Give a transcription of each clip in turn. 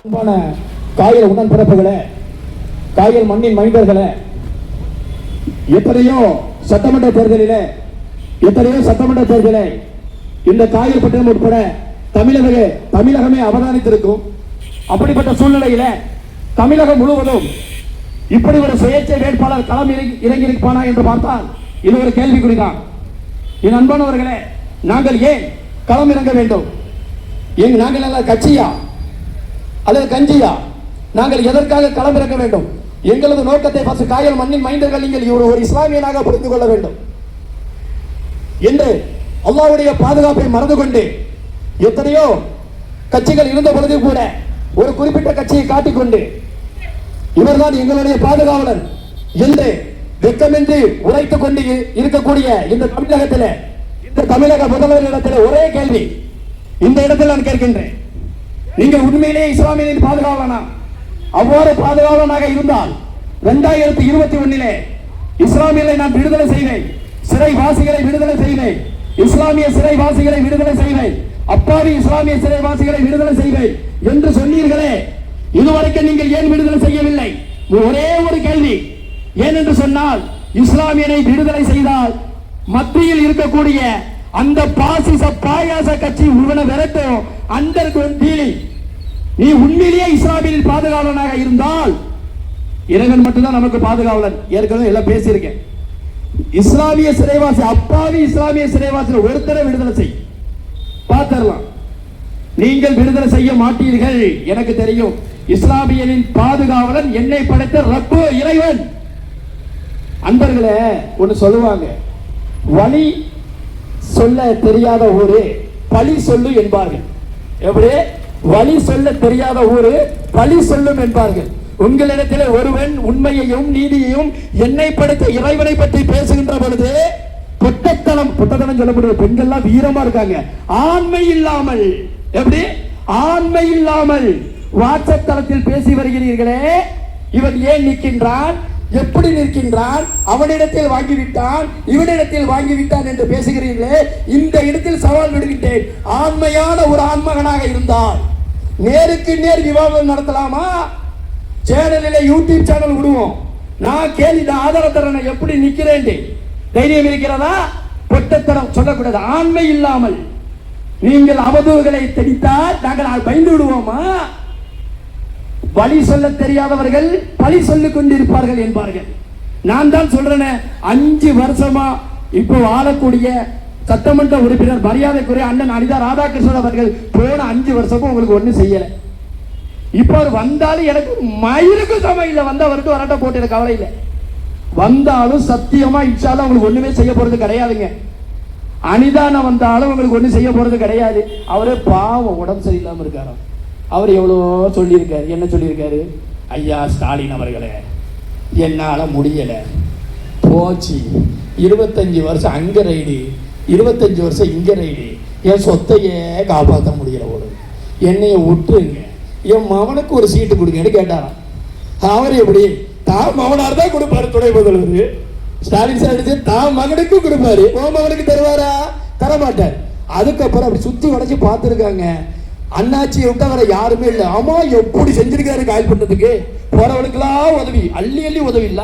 காயல் உடன் பிறப்புகளே, காயல் மண்ணின் மைந்தர்களே, எத்தனையோ சட்டமன்ற தேர்தலிலே இந்த காயல் பட்டினம் உட்பட தமிழகமே அவதானித்திருக்கும். அப்படிப்பட்ட சூழ்நிலையில தமிழகம் முழுவதும் இப்படி ஒரு சுயேட்சை வேட்பாளர் களம் இறங்கியிருப்பானா என்று பார்த்தால் இது ஒரு கேள்விக்குறிதான். என் அன்பானவர்களே, நாங்கள் ஏன் களம் இறங்க வேண்டும்? நாங்கள் நல்ல கட்சியா அல்லது கஞ்சியா? நாங்கள் எதற்காக களம் இறங்க வேண்டும்? எங்களது நோக்கத்தை காயல் மண்ணின் மைந்தர்கள் நீங்கள் ஒரு இஸ்லாமியனாக புரிந்து கொள்ள வேண்டும் என்று அல்லாஹ்வுடைய பாதுகாப்பை மறந்து கொண்டு எத்தனையோ கட்சிகள் இருந்த பொழுது கூட ஒரு குறிப்பிட்ட கட்சியை காட்டிக்கொண்டு இவர்தான் எங்களுடைய பாதுகாவலர் என்று வெட்கமின்றி உரைத்துக் கொண்டு இருக்கக்கூடிய இந்த தமிழகத்தில், இந்த தமிழக முதல்வரிடத்தில் ஒரே கேள்வி இந்த இடத்தில் நான் கேட்கின்றேன். நீங்கள் உண்மையிலேயே இஸ்லாமியரின் பாதுகாவலனா? அவ்வாறு பாதுகாவலனாக இருந்தால் 2021 இஸ்லாமியர்களை நான் விடுதலை செய்வேன், சிறைவாசிகளை விடுதலை செய்வேன், இஸ்லாமிய சிறைவாசிகளை விடுதலை செய்வேன், அப்பாவி இஸ்லாமிய சிறைவாசிகளை விடுதலை செய்வேன் என்று சொன்னீர்களே, இதுவரைக்கும் நீங்கள் ஏன் விடுதலை செய்யவில்லை? ஒரே ஒரு கேள்வி. ஏன் என்று சொன்னால், இஸ்லாமியனை விடுதலை செய்தால் மத்தியில் இருக்கக்கூடிய அந்த பாசிச பாயாச கட்சி உருவன விரட்டும். அந்த நீ உண்மையிலேயே இஸ்லாமியரின் பாதுகாவலனாக இருந்தால் இறைவன் மட்டும்தான் நமக்கு பாதுகாவலன். ஏற்கனவே எல்லாம் பேசியிருக்கேன். இஸ்லாமிய சிறைவாசி, அப்பாவி இஸ்லாமிய சிறைவாசி ஒருத்தரை விடுதலை செய் பார்த்திடலாம். நீங்கள் விடுதலை செய்ய மாட்டீர்கள், எனக்கு தெரியும். இஸ்லாமியனின் பாதுகாவலன் என்னை படைத்த ரப்பு இறைவன். அன்பர்களே, ஒன்று சொல்லுவாங்க, வழி சொல்ல தெரியாத ஊரு பழி சொல்லு என்பார்கள். எப்படி? வழி சொல்ல தெரியாத ஊரு பழி சொல்லும் என்பார்கள். உங்களிடத்தில் ஒருவன் உண்மையையும் நீதியையும் என்னை படைத்த இறைவனை பற்றி பேசுகின்ற பொழுது பொட்டத்தனம் சொல்ல முடியாது. பெண்கள்லாம் வீரமா இருக்காங்க. ஆண்மை இல்லாமல், எப்படி ஆண்மை இல்லாமல் வாட்ஸ்அப் தளத்தில் பேசி வருகிறீர்களே, இவன் ஏன் நிற்கின்றான், எப்படி நிற்கின்றான், அவனிடத்தில் வாங்கிவிட்டான், இவனிடத்தில் வாங்கிவிட்டான் என்று பேசுகிறீர்களே, இந்த இடத்தில் சவால் விடுகின்றேன். ஆண்மையான ஒரு ஆண்மகனாக இருந்தால் நேருக்கு நேர் விவாதம் நடத்தலாமா? சேனலில் யூடியூப் சேனல் விடுவோம். நான் கேள்வி ஆதாரம் தரேன், எப்படி நிற்கிறேன், தைரியம் இருக்கிறதா? பொட்டத்தனம் சொல்லக்கூடாது. ஆண்மை இல்லாமல் நீங்கள் அவதூறுகளை தெரிவித்தால் நாங்கள் பயந்து விடுவோமா? வழி சொல்ல தெரியாதவர்கள் பழி சொல்லிக் கொண்டிருப்பார்கள் என்பார்கள். நான் தான் சொல்றேன், 5 வருஷமா இப்போ ஆளக்கூடிய சட்டமன்ற உறுப்பினர் மரியாதைக்குரிய அண்ணன் அனிதா ராதாகிருஷ்ணன் அவர்கள் போன 5 வருஷமும் உங்களுக்கு ஒன்றும் செய்யல. இப்போ அவர் வந்தாலும் எனக்கு மயிலுக்கு சமம் இல்லை, வந்தவருக்கு வரட்ட போட்டு எனக்கு கவலை இல்லை. வந்தாலும் சத்தியமா இன்ஷால்லா உங்களுக்கு ஒண்ணுமே செய்ய போறது கிடையாதுங்க. அனிதான வந்தாலும் உங்களுக்கு ஒன்றும் செய்ய போறது கிடையாது. அவரே பாவம், உடம்பு சரியில்லாம இருக்காராம். அவர் எவ்வளோ சொல்லியிருக்காரு. என்ன சொல்லியிருக்காரு? ஐயா ஸ்டாலின் அவர்களே, என்னால் முடியலை, போச்சு, 25 வருஷம் அங்கே ரைடு, 25 வருஷம் இங்கே ரைடு, என் சொத்தையே காப்பாற்ற முடியல, போல என்னைய விட்டுருங்க, என் மகனுக்கு ஒரு சீட்டு கொடுங்கன்னு கேட்டாராம். அவர் எப்படி தான் மகனார் தான் கொடுப்பாரு துணை முதல்வர். ஸ்டாலின் சார் தான் மகனுக்கு கொடுப்பாரு, உன் மகனுக்கு தருவாரா? தரமாட்டார். அதுக்கப்புறம் அப்படி சுற்றி உடச்சி பார்த்துருக்காங்க. அண்ணாச்சியை விட்டு அவரை யாருமே இல்லை. ஆமா, எப்படி செஞ்சிருக்காரு காயல் பண்றதுக்கு, போறவனுக்கெல்லாம் உதவி, அள்ளி அள்ளி உதவி இல்ல.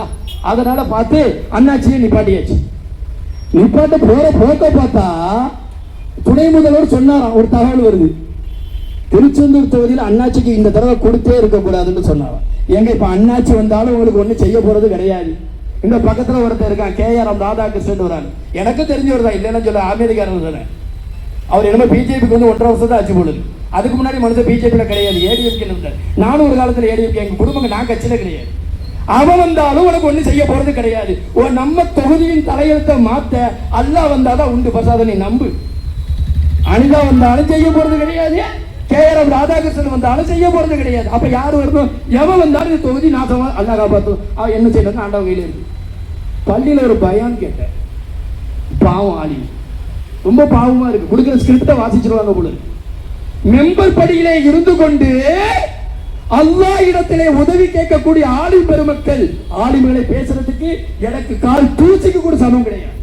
அதனால பார்த்து அண்ணாச்சியை நிப்பாட்டியாச்சு. நிப்பாட்ட போற போக்க பார்த்தா துணை முதல்வர் சொன்னாராம், ஒரு தகவல் வருது, திருச்செந்தூர் தொகுதியில் அண்ணாச்சிக்கு இந்த தடவை கொடுத்தே இருக்கக்கூடாதுன்னு சொன்னாராம். எங்க இப்ப அண்ணாச்சி வந்தாலும் உங்களுக்கு ஒன்றும் செய்ய போறது கிடையாது. இந்த பக்கத்துல ஒருத்தர் இருக்கான், KR ராதாகிருஷ்ணன் வரான், எனக்கு தெரிஞ்சவர் தான், இல்லைன்னு சொல்ல அமெரிக்காரன் தானே. அவர் என்னமோ பிஜேபிக்கு வந்து 1.5 வருஷம் தான் ஆச்சு போடுது. அதுக்கு முன்னாடி மனுஷன் பிஜேபியில கிடையாது, ADMK இருந்தார். நானும் ஒரு காலத்தில் ADMK, எங்க குடும்பம் நான் கட்சியில கிடையாது. அவன் வந்தாலும் உனக்கு ஒண்ணு செய்ய போறது கிடையாது. நம்ம தொகுதியின் தலையெழுத்தை மாத்த அல்லாஹ் வந்தாதான் உண்டு. பிரசாத நீ நம்பு. அனிதா வந்தாலும் செய்ய போறது கிடையாது, KR ராதாகிருஷ்ணன் வந்தாலும் செய்ய போறது கிடையாது. அப்ப யாரு வரணும்? எவன் வந்தாலும் இந்த தொகுதி நாசமா அல்லாஹ் காப்பாற்றும். அவன் என்ன செய்யறது? ஆண்டவன் கையில இருக்கு. பள்ளியில ஒரு பயான் கேட்டேன், பாவம் ஆளி, ரொம்ப பாவமா இருக்கு. கொடுக்கிற ஸ்கிரிப்டை வாசிச்சிருவாங்க போல. மெம்பர் படியிலே இருந்து கொண்டு அல்லாஹ் இடத்திலே உதவி கேட்கக்கூடிய ஆலிம் பெருமக்கள், ஆலிம்களை பேசுறதுக்கு எனக்கு கால் தூசிக்கு கூட சமம் கிடையாது.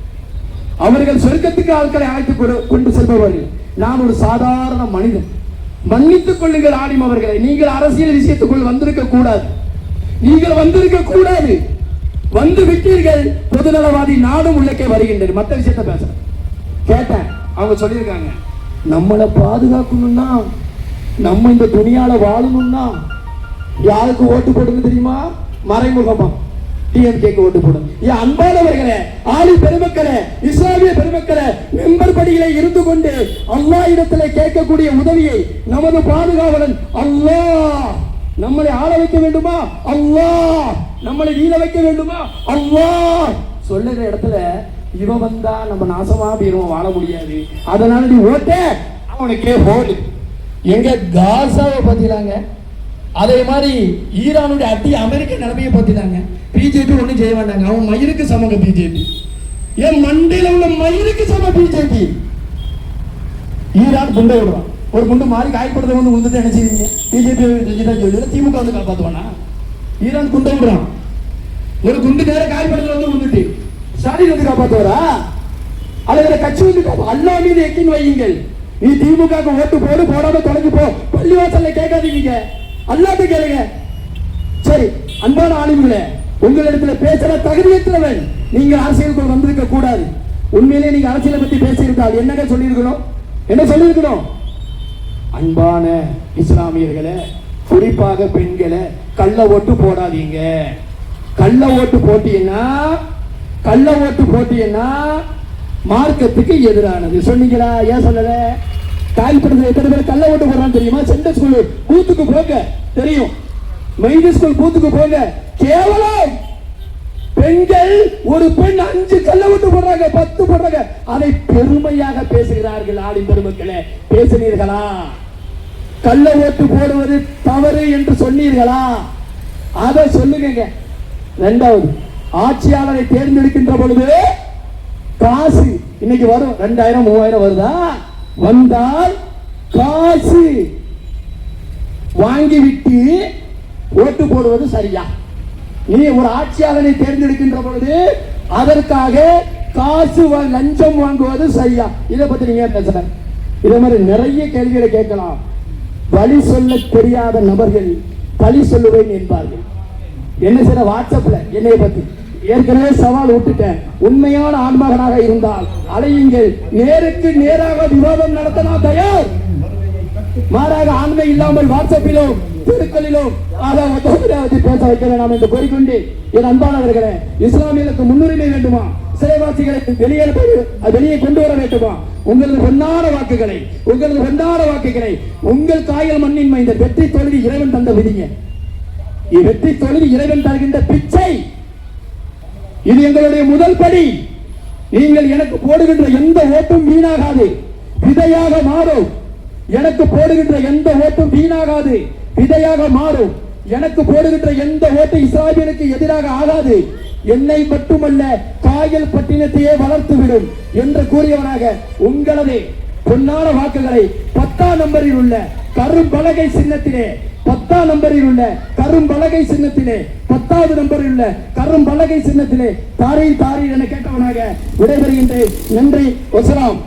அவர்கள் சொர்க்கத்துக்கு ஆட்களை அழைத்து கொண்டு செல்பவர்கள். நான் ஒரு சாதாரண மனிதன். மன்னித்துக் கொள்ளுங்கள் ஆலிம் அவர்களை. நீங்கள் அரசியல் விஷயத்துக்குள் வந்திருக்க கூடாது. நீங்கள் வந்திருக்க கூடாது. வந்து விட்டீர்கள். பொதுநலவாதி நாடும் உள்ளே வருகின்றனர். மற்ற விஷயத்த பேசுறேன். கேட்டேன், அவங்க சொல்லியிருக்காங்க, நம்மளை பாதுகாக்கணும்னா, நம்ம இந்த துணியால வாழணும்னா யாருக்கு ஓட்டு போடுங்க தெரியுமா? மறைமுகமா டிஎம்கேக்கு ஓட்டு போடும். என் அன்பானவர்களே, ஆளி பெருமக்களே, இஸ்லாமிய பெருமக்களே, மெம்பர் படியிலே இருந்து கொண்டு அல்லாஹ் இடத்திலே கேட்கக்கூடிய உதவியை நமது பாதுகாவலன் அல்லாஹ் நம்மளை ஆள வைக்க வேண்டுமா? அல்லாஹ் நம்மளை வீழ வைக்க வேண்டுமா? அல்லாஹ் சொல்லுற இடத்துல இவன் வந்தா நம்ம நாசமா போயிருவோம், வாழ முடியாது. அதனால நீ ஓட்ட அவனுக்கே போடு. எங்க காசாவை பத்திலாங்க, அதே மாதிரி ஈரானுடைய அடி அமெரிக்க நிலைமையை பத்திலாங்க. பிஜேபி ஒன்றும் செய்ய வேண்டாங்க, அவன் மயிருக்கு சமங்க பிஜேபி. என் மண்டையில் உள்ள மயிருக்கு சம பிஜேபி. ஈரான் குண்டை விடுவான், ஒரு குண்டு மாறி காயப்படுத்த வந்து வந்துட்டு என்ன செய்வீங்க? பிஜேபி சொல்லி திமுக வந்து காப்பாற்றுவானா? ஈரான் குண்டை விடுறான், ஒரு குண்டு நேரம் காயப்படுத்த வந்து வந்துட்டு ஸ்டாலின் வந்து காப்பாற்றுவாரா? அல்லது கட்சி வந்து அல்லாஹ் மீது எக்கின் வையுங்கள். நீ திமுக ஓட்டு போடு, போடாம தொலைஞ்சு போ. பள்ளிவாசல்ல கேட்காதீங்க, அல்லாஹ்ட்ட கேளுங்க. சரி, அன்பான ஆளுங்களே, உங்களிடத்துல பேசுற தகுதியற்றவன் நீங்கள் அரசியலுக்குள் வந்திருக்க கூடாது. உண்மையிலே நீங்க அரசியலை பத்தி பேசியிருந்தால் என்னங்க சொல்லியிருக்கணும்? என்ன சொல்லியிருக்கணும்? அன்பான இஸ்லாமியர்களே, குறிப்பாக பெண்களை, கள்ள ஓட்டு போடாதீங்க. கள்ள ஓட்டு போட்டீங்கன்னா மார்க்கத்துக்கு எதிரானது. சொன்னீங்களா? ஏன் சொல்லல? காயல்படுத்த எத்தனை பேர் கள்ள ஓட்டு போடுறான்னு தெரியுமா? சென்டர் ஸ்கூல் பூத்துக்கு போங்க, தெரியும். மைது ஸ்கூல் பூத்துக்கு போங்க. கேவலம் பெண்கள், ஒரு பெண் 5 கள்ள ஓட்டு போடுறாங்க, 10 போடுறாங்க. அதை பெருமையாக பேசுகிறார்கள். ஆலிம் பெருமக்களே, பேசினீர்களா? கள்ள ஓட்டு போடுவது தவறு என்று சொன்னீர்களா? அதை சொல்லுங்க. இரண்டாவது, ஆட்சியாளரை தேர்ந்தெடுக்கின்ற பொழுது காசு இன்னைக்கு வரும், 2000 3000 வருதா? வந்தால் காசு வாங்கிவிட்டு ஓட்டு போடுவது சரியா? நீ ஒரு ஆட்சியாளரை தேர்ந்தெடுக்கின்ற பொழுது அதற்காக காசு லஞ்சம் வாங்குவது சரியா? இதை பத்தி நீங்க பேசுற. இதே மாதிரி நிறைய கேள்விகளை கேட்கலாம். வழி சொல்ல தெரியாத நபர்கள் பழி சொல்லுவேன் என்பார்கள். என்ன செய்ய? வாட்ஸ்அப்ல என்னைய பத்தி ஏற்கனவே சவால் விட்டுட்டேன். உண்மையான ஆண்மகனாக இருந்தால் அலையுங்கள், நேருக்கு நேராக விவாதம் நடத்த நான் தயார். மாறாக ஆண்மை இல்லாமல் வாட்ஸ்அப்பிலும் தெருக்களிலும் பேச வைக்க வேண்டாம் என்று கோரிக்கொண்டு, என் அன்பானவர்களே, இஸ்லாமியர்களுக்கு முன்னுரிமை வேண்டுமா? சிறைவாசிகளை வெளியே கொண்டு வர வேண்டுமா? உங்களது பொன்னான வாக்குகளை உங்கள் காயல் மண்ணின் இந்த வெற்றி தொழுதி இறைவன் தந்த விதிங்க. வெற்றி தொழுதி இறைவன் தருகின்ற பிச்சை. இது எங்களுடைய முதல் படி. நீங்கள் எனக்கு போடுகின்ற எந்த ஓட்டும் வீணாகாது, விதையாக மாறும். எனக்கு போடுகின்ற எந்த ஓட்டும் வீணாகாது, விதையாக மாறும். எனக்கு போடுகின்ற எந்த ஓட்டு இஸ்லாமியனுக்கு எதிராக ஆகாது. என்னை மட்டுமல்ல, காயல் பட்டினத்தையே வளர்த்துவிடும் என்று கூறியவனாக உங்களது பொன்னான வாக்குகளை 10ஆம் நம்பரில் உள்ள கரும்பலகை சின்னத்திலே, 10ஆம் நம்பரில் உள்ள கரும்பலகை சின்னத்திலே, 10வது நம்பரில் உள்ள கரும்பலகை சின்னத்திலே தாரை என கேட்டவனாக விடைபெறுகின்றேன். நன்றி. வசலாம்.